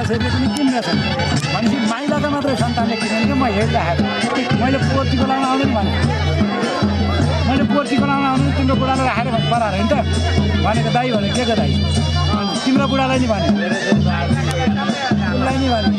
मान्छेहरूले पनि किन्दैछन् भनेपछि माइलाका मात्रै सन्तानले किनेन कि म हेरिराखेको मैले पोर्ची बनाउन आउँदैन भने मैले पोर्ची बनाउन आउँदैन तिम्रो बुढालाई राखेर बनाएर होइन त भनेको दाइ भने के दाइ तिम्रो बुढालाई नि भने उसलाई नि भने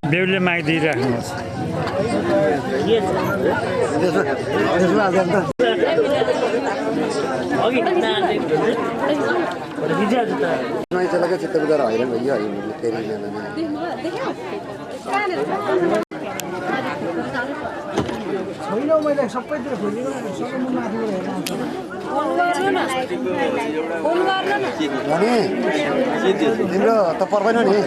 बेहुलीले मागिदिइराख्नुहोस् छैन मैले सबैतिर खोजिरहेको सबै म माथिबाट हेर्न तिम्रो त पर्दैन नि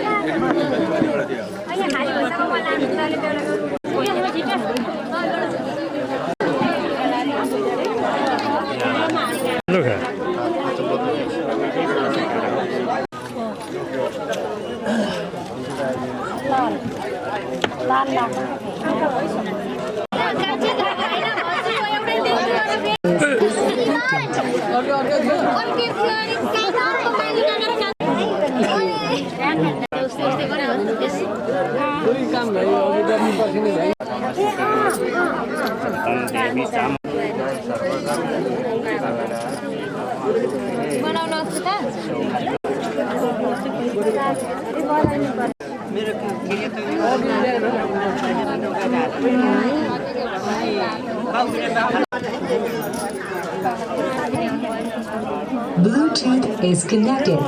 Bluetooth is connected.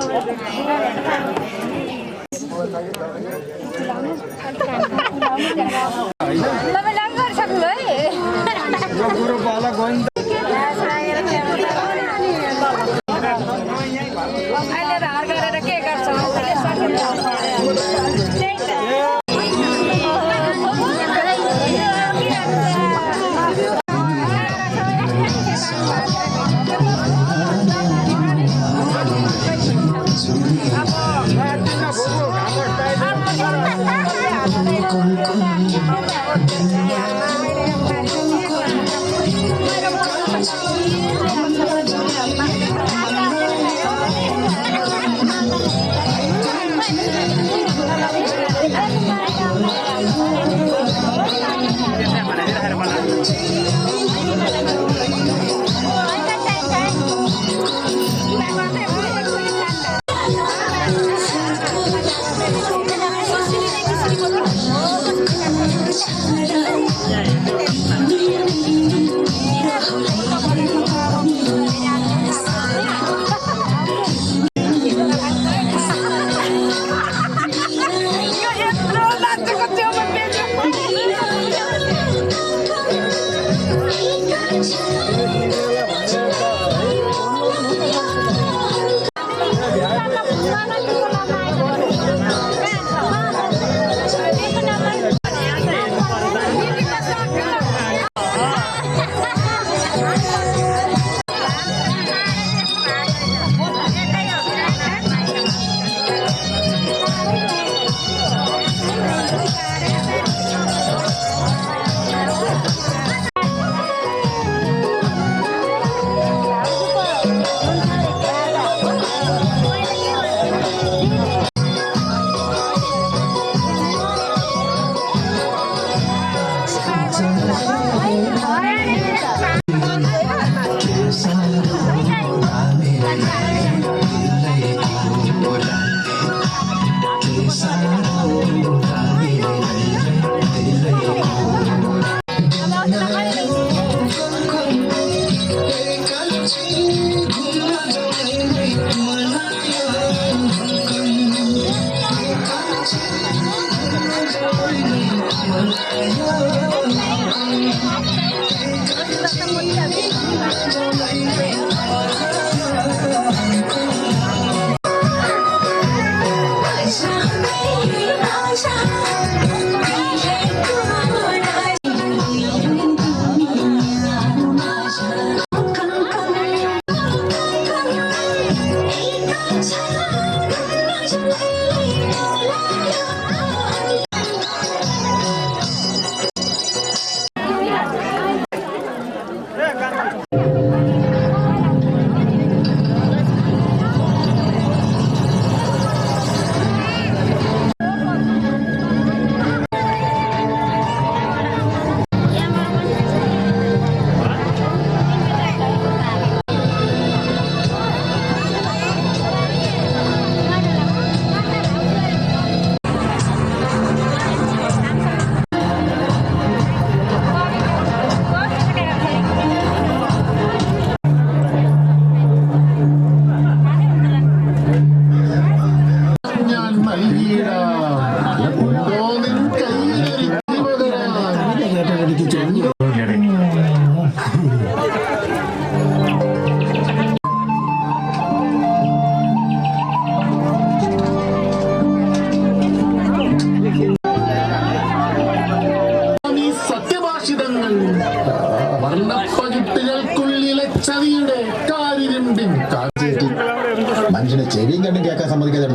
മനുഷ്യനെ ചെവിയും കണ്ടും കേൾക്കാൻ സമ്മതിക്കാതെ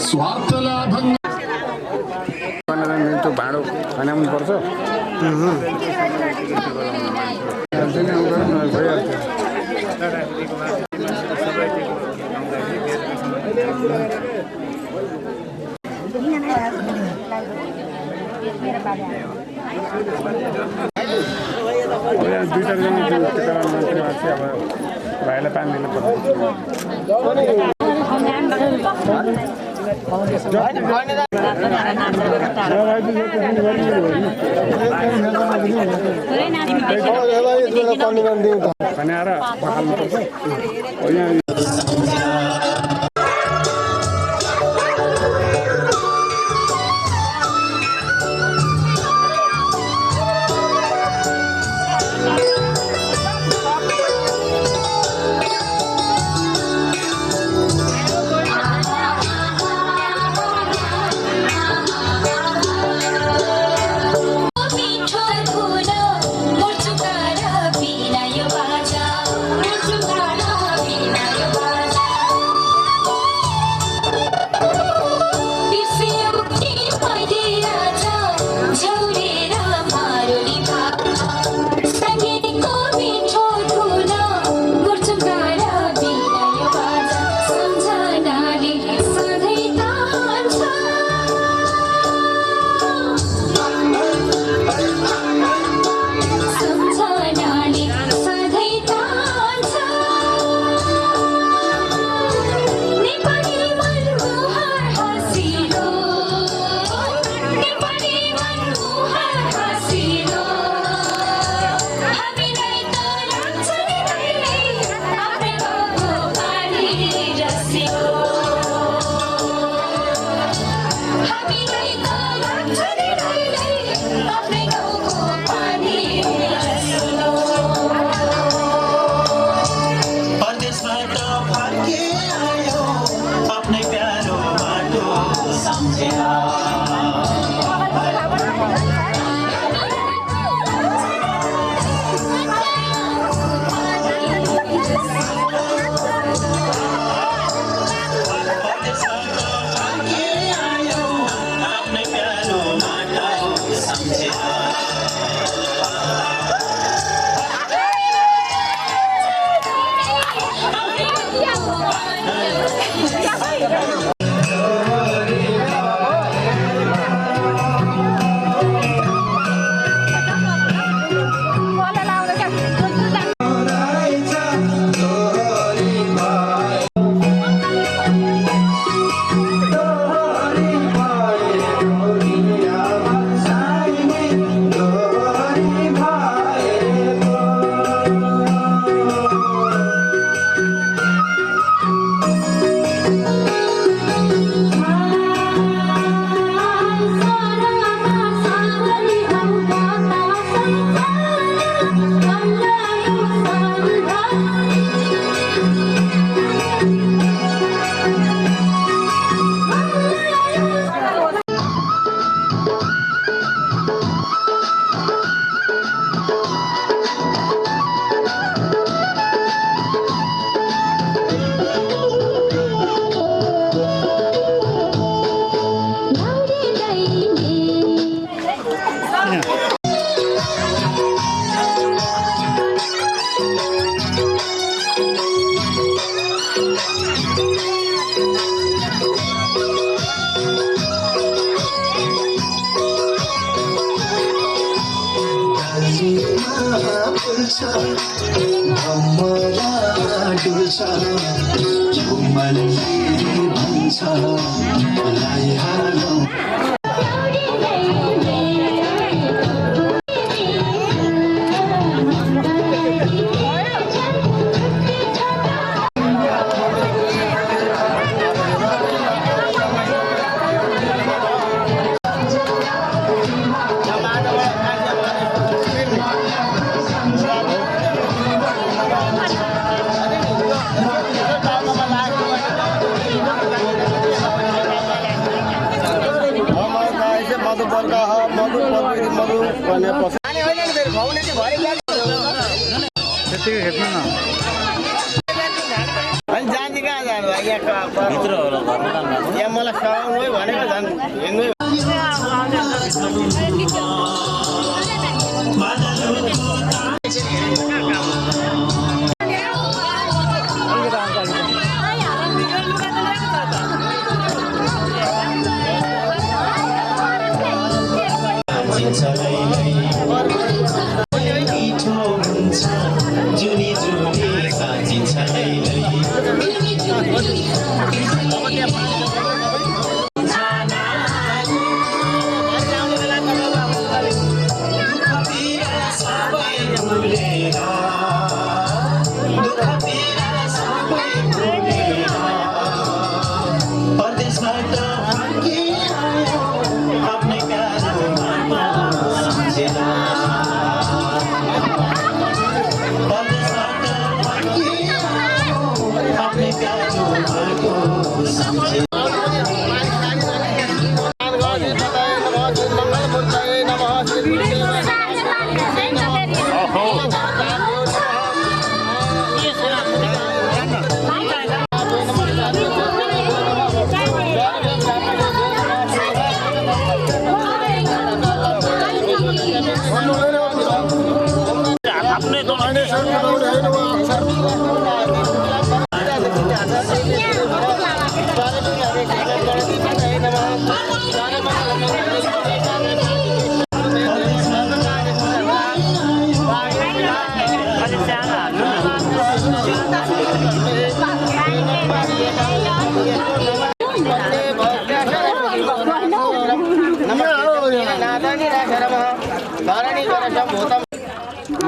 സ്വാർത്ഥലാഭങ്ങൾ भाँडो खाना पनि पर्छ दुई चारजना अब भाइलाई पानी दिनु पर्छ खनाएर पकाल्नुपर्छ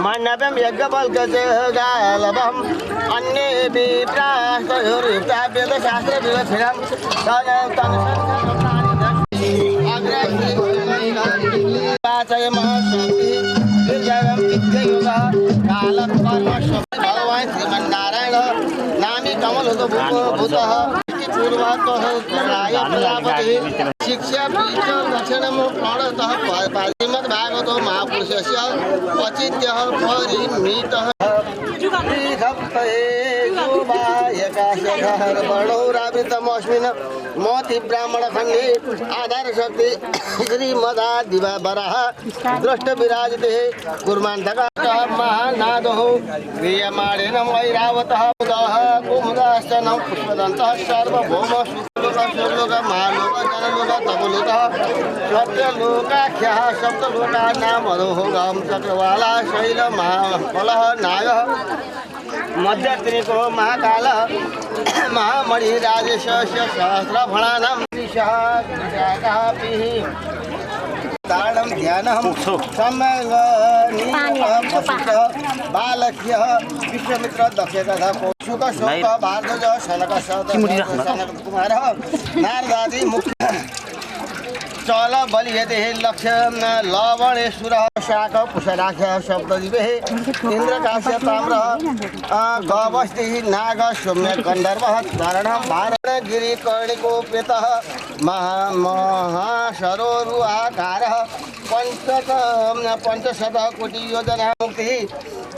मन्नपं यज्ञबल्कजगालभम् अन्येऽपि प्रास्तयोर्युक्ताभ्यदशास्त्रविवक्षिणं भगवान् श्रीमन्नारायण नामी कमलभूतः शिक्षा लक्षणं प्रणतः श्रीमद्भागवतो महापुरुषस्य अचिन्त्यः परिमितः वर्णोरावृतमस्मिन् मोति ब्राह्मणखण्डे आधारशक्ति श्रीमदादिवरः दृष्टविराजिते कुर्मान्धकः महानादः क्रियमाणेन वैरावतः कुमुदाश्च न पुष्पदन्तः सार्वभौम शुक्लोक महालोक जनलोक तपोलोकः सत्यलोकाख्यः सप्तलोकानामधोहं चक्रवाला शैल महाफलः नागः मध्यत्रिको महाकालः महामणिराजेशस्य सहस्रफलानां विशाखापिः दानं ध्यानं सम्मेलनीयः बालक्यः विश्वामित्र दक्ष तथा शुकशोक भारद्वाज सनककुमारः नारदादि मुख्य चल बलियते लक्ष्य लवणेश्वरः शाक कुशलाख्यः सप्तदिवे इन्द्रकाश्य ताम्रः गवस्तिः नाग सौम्य गन्धर्वः धारणः वारणगिरिकर्णिकोपेतः महाशरोरुआकारः पंचशतकोटियोजनः मुक्तिः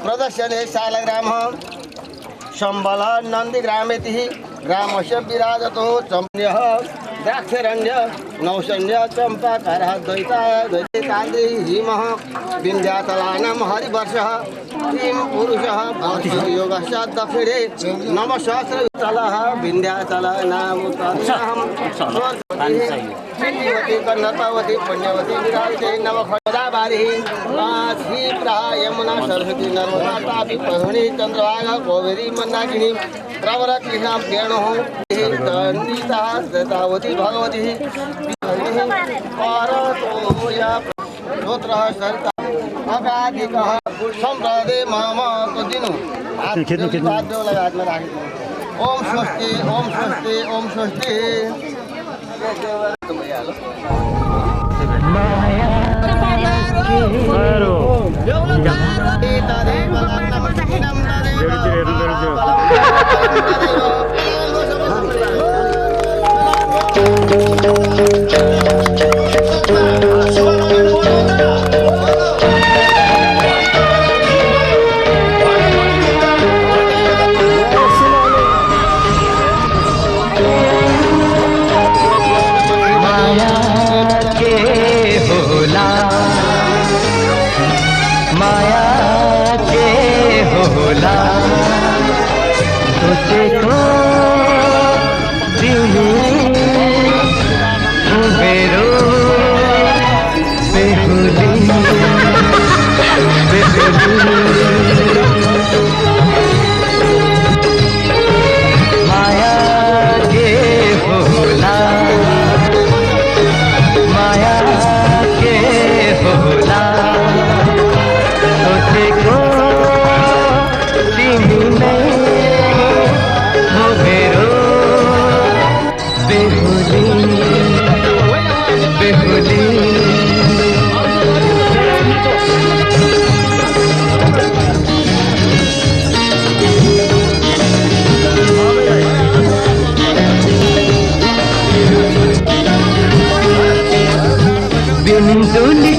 प्रदर्शने शालग्रामः संबल नंदीग्रामेति ग्रामस्य विराजतो चम्यः द्राक्षरण्य नौसन्य चंपाकारः द्वैताद्रि हिमः विन्ध्याचलानां हरिवर्षः किं पुरुषः योगस्य दक्षिणे नवसहस्रतलः विन्ध्याचलानामुत्तरः चिन्नीवती कन्नपावती पुण्यवती विराजते नवखोदाबारी क्षिप्रा यमुना सरस्वती नर्मदा तापी पहुनी चंद्रभागा गोवेरी मंदाकिनी प्रवर कृष्णा वेणुः दंडिता दतावती भगवती पारतोया पुत्रः सरिता अगाधिकः सम्प्रदे मम तो दिनु हात में राखेको ओम स्वस्ति ओम स्वस्ति ओम स्वस्ति बेहुली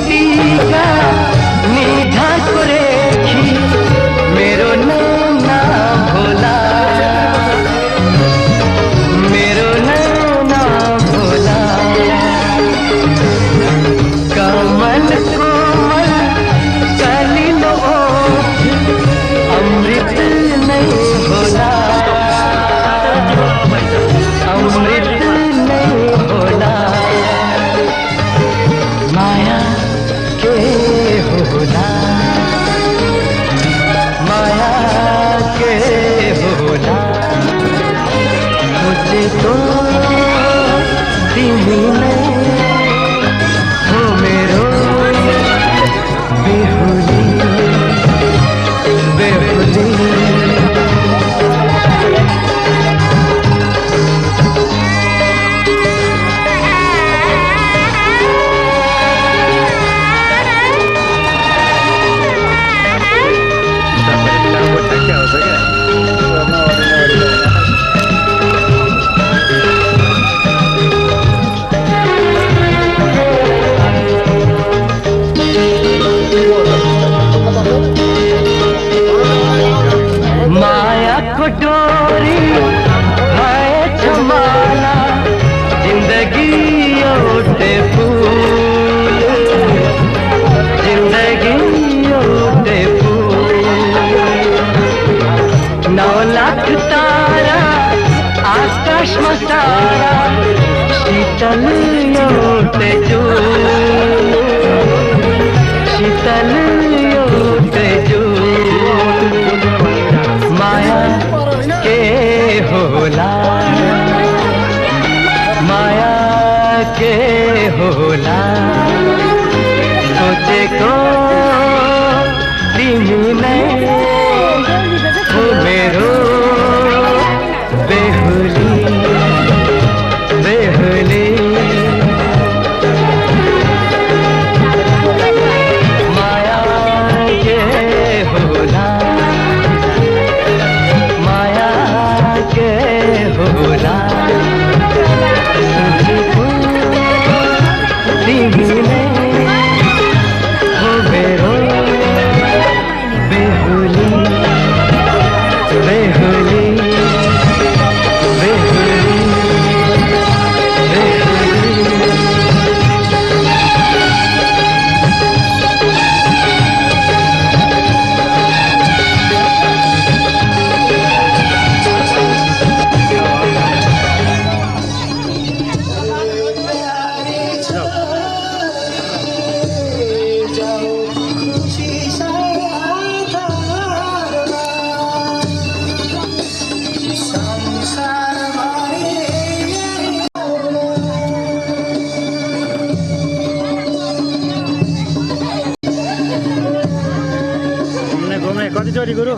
रेडी गुरु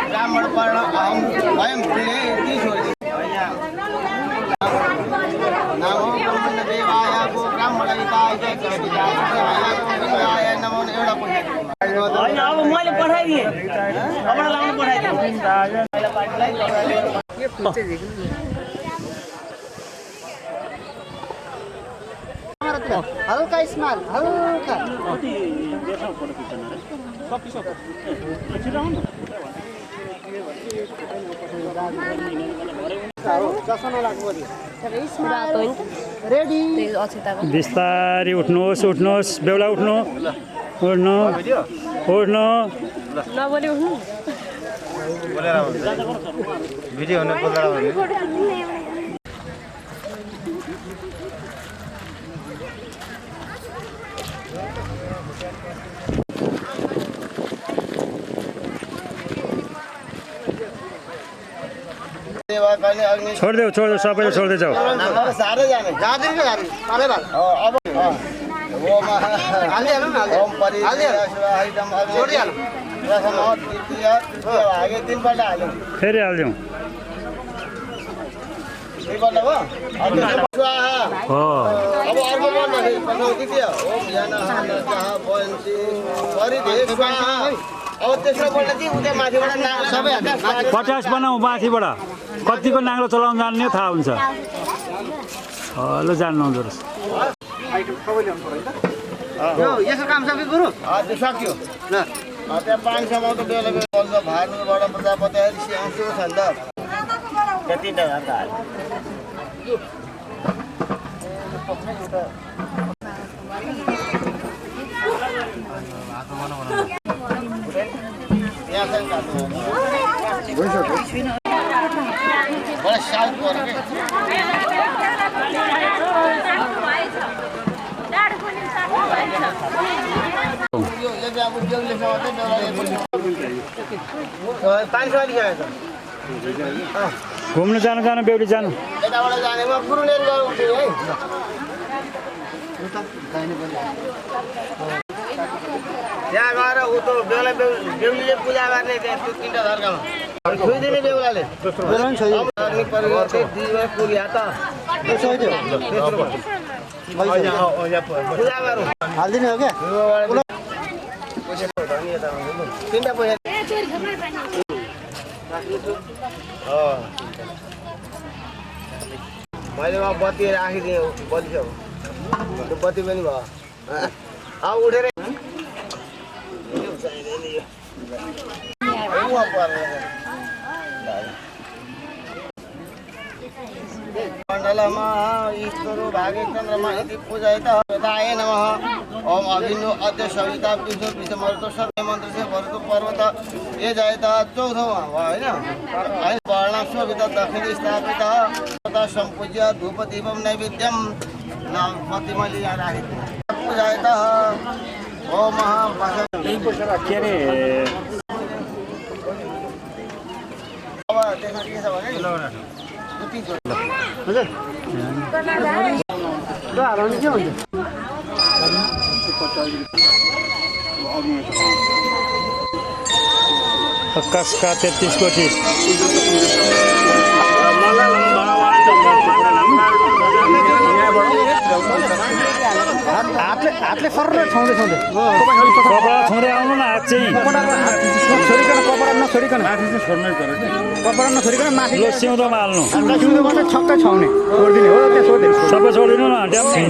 ब्राह्मण पर्ण अहम वयम नमो ब्रह्मदेवाय गो ब्राह्मणहिताय जय नमो एउटा होइन अब मैले पठाइदिएँ तपाईँलाई लाउनु पठाइदिएँ हल्का स्माइल हल्का बिस्तारी उठ्नुहोस् उठ्नुहोस् बेहुला उठ्नु उठ्नु उठ्नु नबोली उठ्नु भिडियो हुने छोडिदेऊ छोडिदेऊ सबैले छोड्दै जाऊ साह्रै जाने जाँदैन क्या गाडी साह्रै भयो अब ओम परिहाल्यौँ प्रथम द्वितीय तृतीय हाल्यो तिनपल्ट हाल्यौँ फेरि हालिदिउँ दुईपल्ट भयो हो अब अर्को भन्दाखेरि प्रथम द्वितीय ओम ज्ञान बन्सी परिदेश स्वाहा अब तेस्रो पल्ट चाहिँ उता माथिबाट नाङ्लो सबै 50 बनाऊ माथिबाट कतिको नाङ्लो चलाउनु जान्ने थाहा हुन्छ ल जान्नु हुँदो रहेछ यसो काम सबै गुरु हजुर सक्यो ल त्यहाँ 500 त बेला बेला बल्छ भारतबाट प्रजापति स्याउँछु छ नि त त्यति त बडा साउथ पर्यो घुम्नु जानु जानु बेहुली जानु यताबाट जानेमा गुरुलेर गएर उठ्यो है त्यहाँ गएर ऊ त बेहुला बेहुलीले पूजा गर्ने त्यो तिनवटा धर्कामा छोइदिने बेहुलाले पूजा गरौँ हालिदिने हो क्या तिनवटा पैसा मैले वहाँ बत्ती राखिदिएँ बत्ती छ त्यो बत्ती पनि भयो अब उठेर मण्डलमा ईश्वरो भागेन्द्रमा यदि पूजयित हृदय नमः ओम अभिन्नो अद्य सविता विष्णु विषमर्त सत्य मन्त्र से भरतो पर्वत ये जयत चौथो होइन वर्ण शोभित दक्षिण स्थापित तथा सम्पूज्य धूप दीपम नैवेद्यम पति मैले यहाँ राखेको पूजयित ओम के अरे अब त्यसमा के छ भने आकाश का 33 कोटी हातले हातले सर्र छाउँदै छाउँदै कपडा छुँदै आउनु न हात चाहिँ छोडिकन कपडा नछोडिकन कपडा नछोडिकन माथि लो सिउँदोमा हाल्नु सिउँदोमा चाहिँ छक्कै छाउने छोडिदिने हो त्यहाँ छोडिदिने सबै छोडिदिनु न ड्याम्मै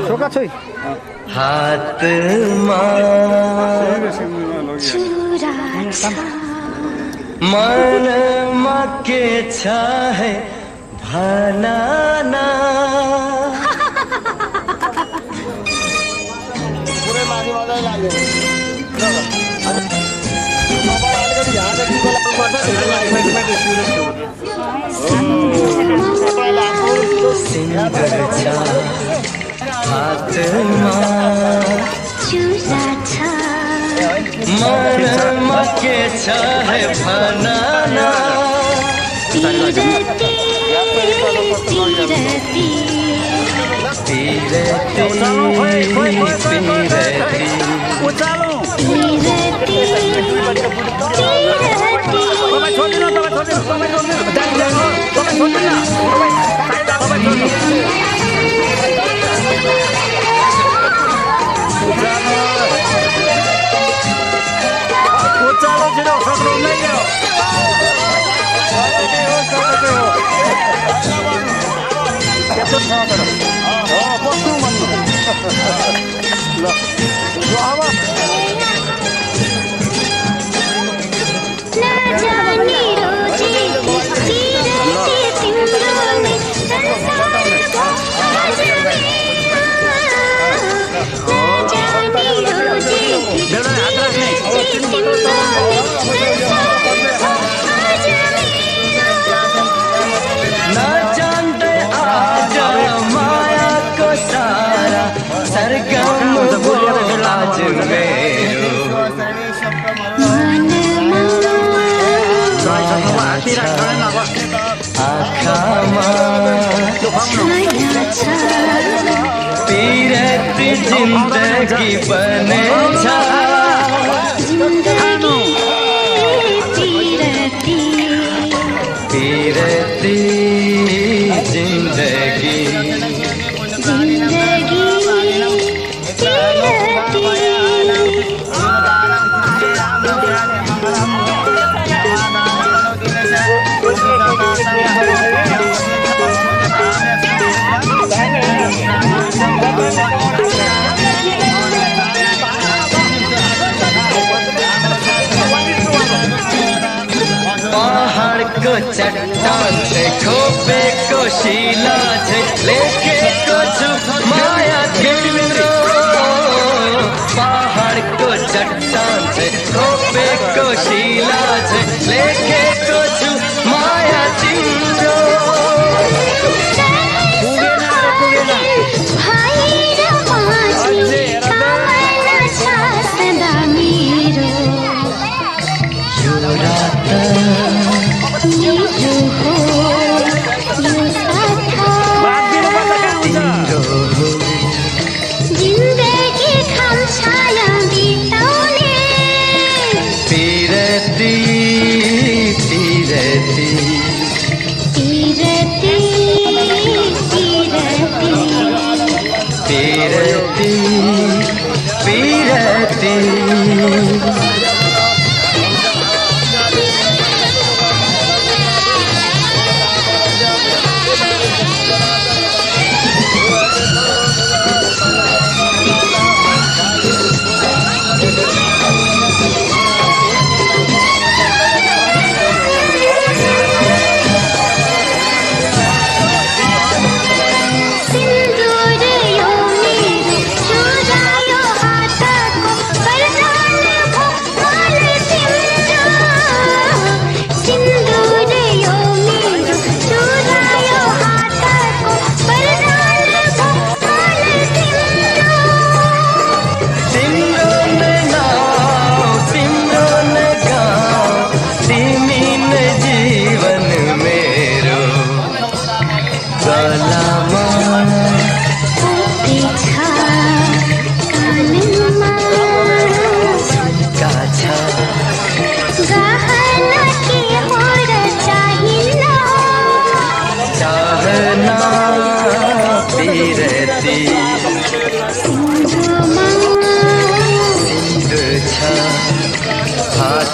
छोका छोइ हातमा मनमा के छ है भनाना पुरै माथि मजाले लाग्यो सिन्दुर छ हातमा मनमा के छ है भनाना पीरती जिंदगी बने पीरती जिंदगी पहाड़ को चट्टान से खोपे को शिला से लेके को माया तिम्रो पहाड़ को चट्टान से खोपे को शिला से लेके को माया तिम्रो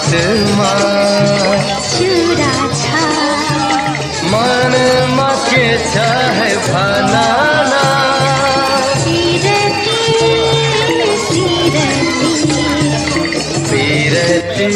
हातमा मनमा के छ है भनाना पीरती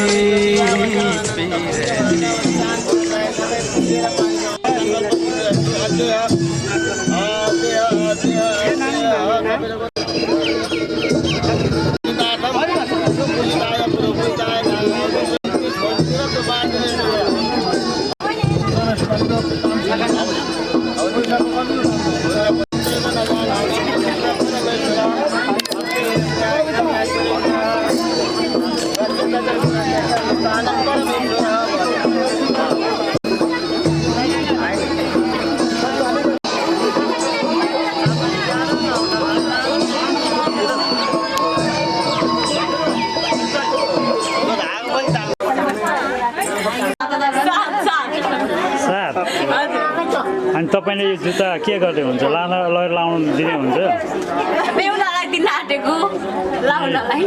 अनि तपाईँले यो जुत्ता के गर्दै हुन्छ लाउनु दिने हुन्छ बेहुलालाई दिन आँटेको लाउनलाई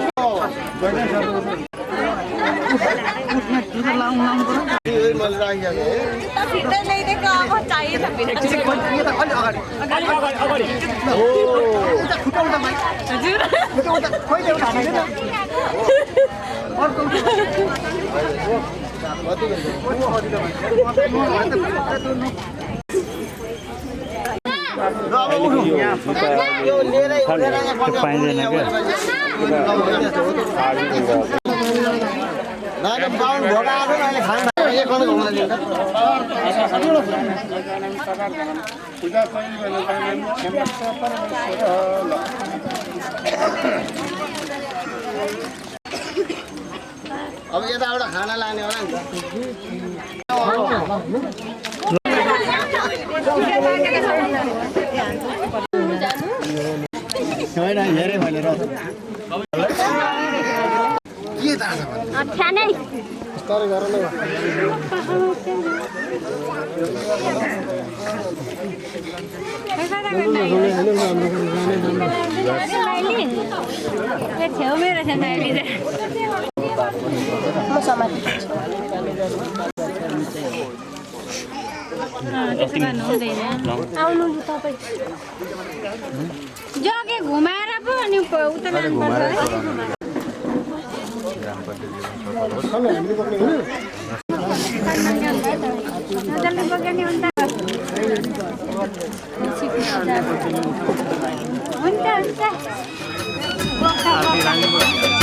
पाइँदैन क्या अब यताबाट खाना लाने होला नि जगे घुमाएर पो अनि उता लानुपर्छ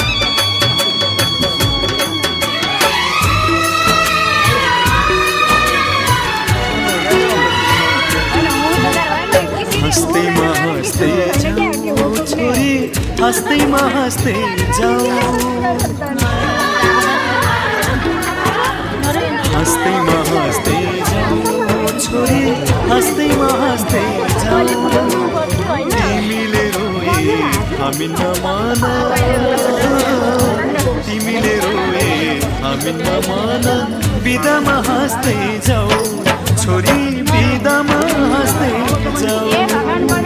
हँस्दैमा हँस्दै जाऊ हँस्दैमा हँस्दै जाऊ छोरी हँस्दैमा हँस्दै जाऊ तिमीले रोए हामी नमान तिमीले रोए हामी नमान बिदामा हँस्दै जाऊ छोरी बिदामा हँस्दै जाऊ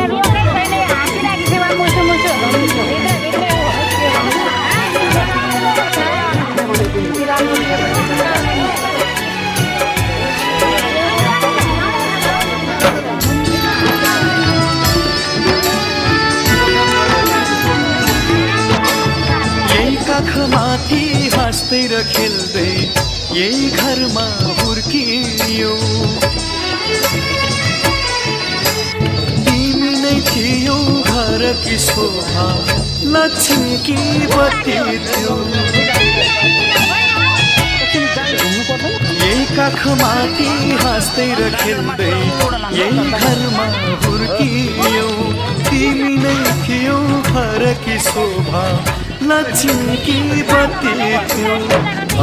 माथि हाँस्दै र खेल्दै यही घरमा हुर्कियो तिमी नै थियौ घरकी शोभा लक्ष्मीकी बत्ती थियो यही काखमाथि हाँस्दै र खेल्दै यही घरमा हुर्कियो तिमी नै थियौ घरकी शोभा लक्ष्मीकी बत्ती थियो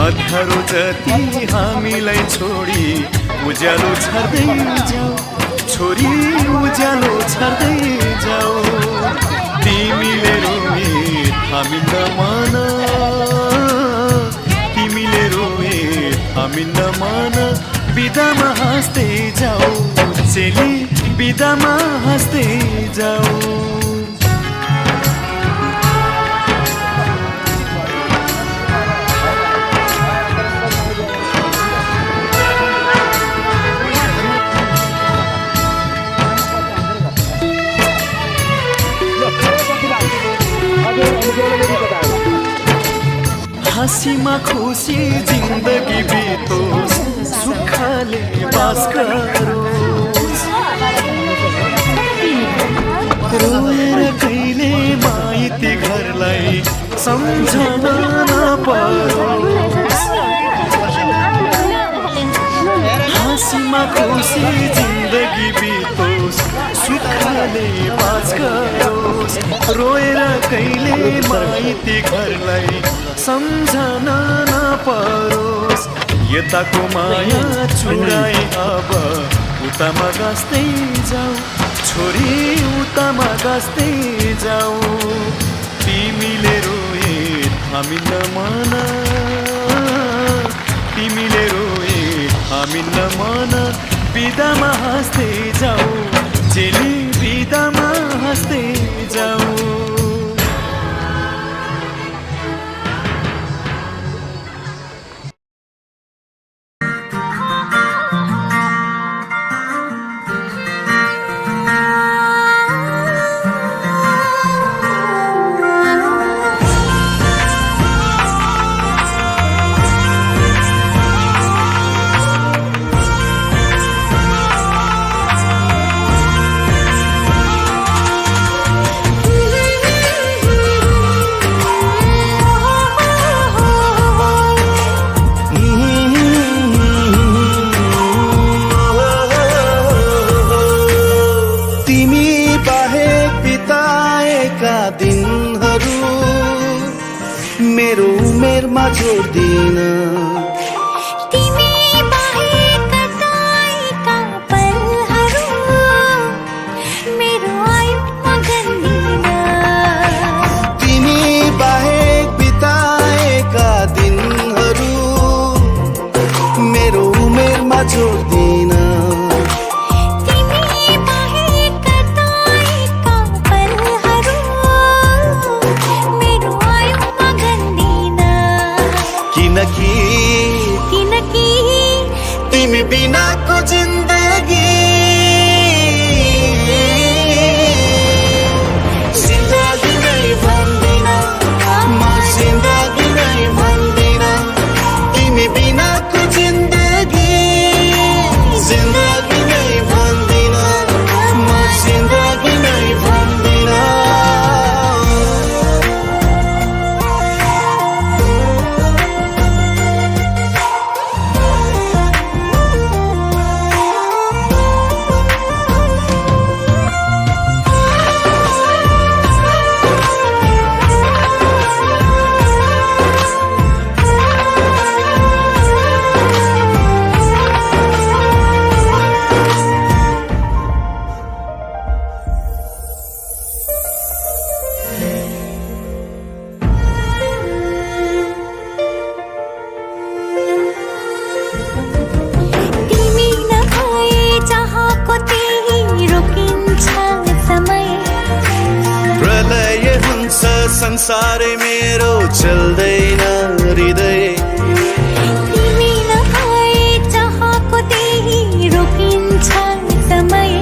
अँध्यारो जति हामीलाई छोडी उज्यालो छर्दै जाऊ छोरी उज्यालो छर्दै जाऊ तिमीले रोए हामी नमान तिमीले रोए हामी नमान बिदामा हाँस्दै जाऊ चेली बिदामा हाँस्दै जाऊ हाँसीमा खुसी जिन्दगी बितोस् सुखले बास गरोस् रोएर कहिले माइती घरलाई सम्झन नपरोस् हाँसीमा खुसी जिन्दगी बितोस् सुखले बास गरोस् रोएर कहिले माइती घरलाई सम्झन नपरोस् यताको माया चुराए अब उतामा गाँस्दै जाऊ छोरी उतामा गाँस्दै जाऊ तिमीले रोए हामी नमान तिमीले रोए हामी नमान बिदामा हाँस्दै जाऊ चेली बिदामा हाँस्दै जाऊ मेरो उमेरमा जोड्दिन तिमी बाहेक कताएका पलहरू मेरो आयुमा गन्दिन तिमी बाहेक बिताएका दिनहरू मेरो उमेरमा जोड्दिन किनकि तिमी बिनाको जिन्दगी जिन्दगी नै भन्दिन म जिन्दगी नै भन्दिन तिमी बिनाको जिन्दगी जिन्दगी नै भन्दिन म जिन्दगी नै भन्दिन संसारै मेरो चल्दैन हृदय तिमी नभए चाहको त्यही रोकिन्छ समय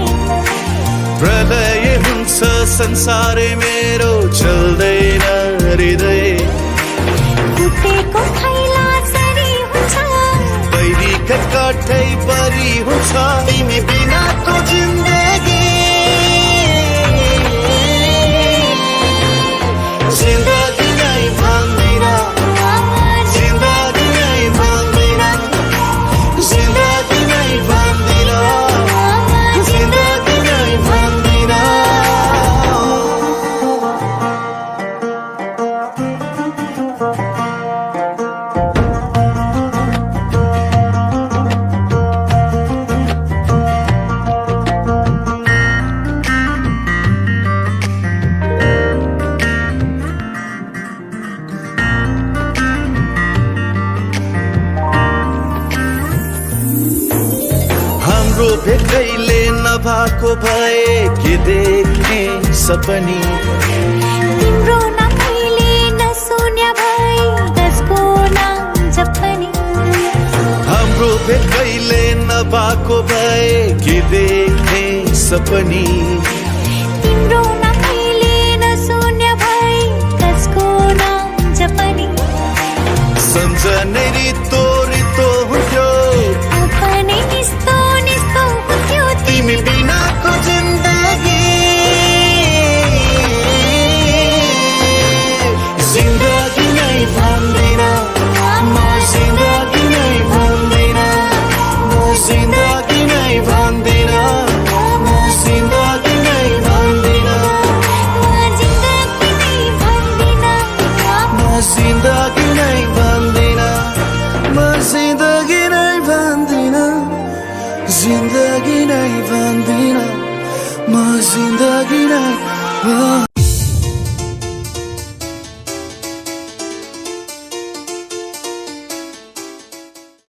प्रलय हुन्छ संसारै मेरो चल्दैन हृदय फुटेको थैला सरी हुन्छ बैरीका काठै परी हुन्छ तिमी बिनाको जिन्दगी जिन्दगी नै भन्दिन जिन्दगी नै भन्दिन जिन्दगी नै भन्दिन जिन्दगी नै भन्दिन भेटैले नभएको भए के देख्ने सपनी तिम्रो नभइले नसुन्या भए कसको नाम जपनी हाम्रो भेटैले नभएको भए के देख्ने सपनी तिम्रो नभइले नसुन्या भए कसको नाम जपनी नै रितो रितो हुन्थ्यो अपनै निस्तो निस्तो हुन्थ्यो तिमी बिनाको जिन्दगी जिन्दगी नै भन्दिन म जिन्दगी नै भन्दिन म जिन्दगी नै भन्दिन म जिन्दगी नै भन्दिन म जिन्दगी नै भन्दिन म जिन्दगी नै भन्दिन म जिन्दगी नै भन्दिन जिन्दगी नै भन्दिन म जिन्दगी नै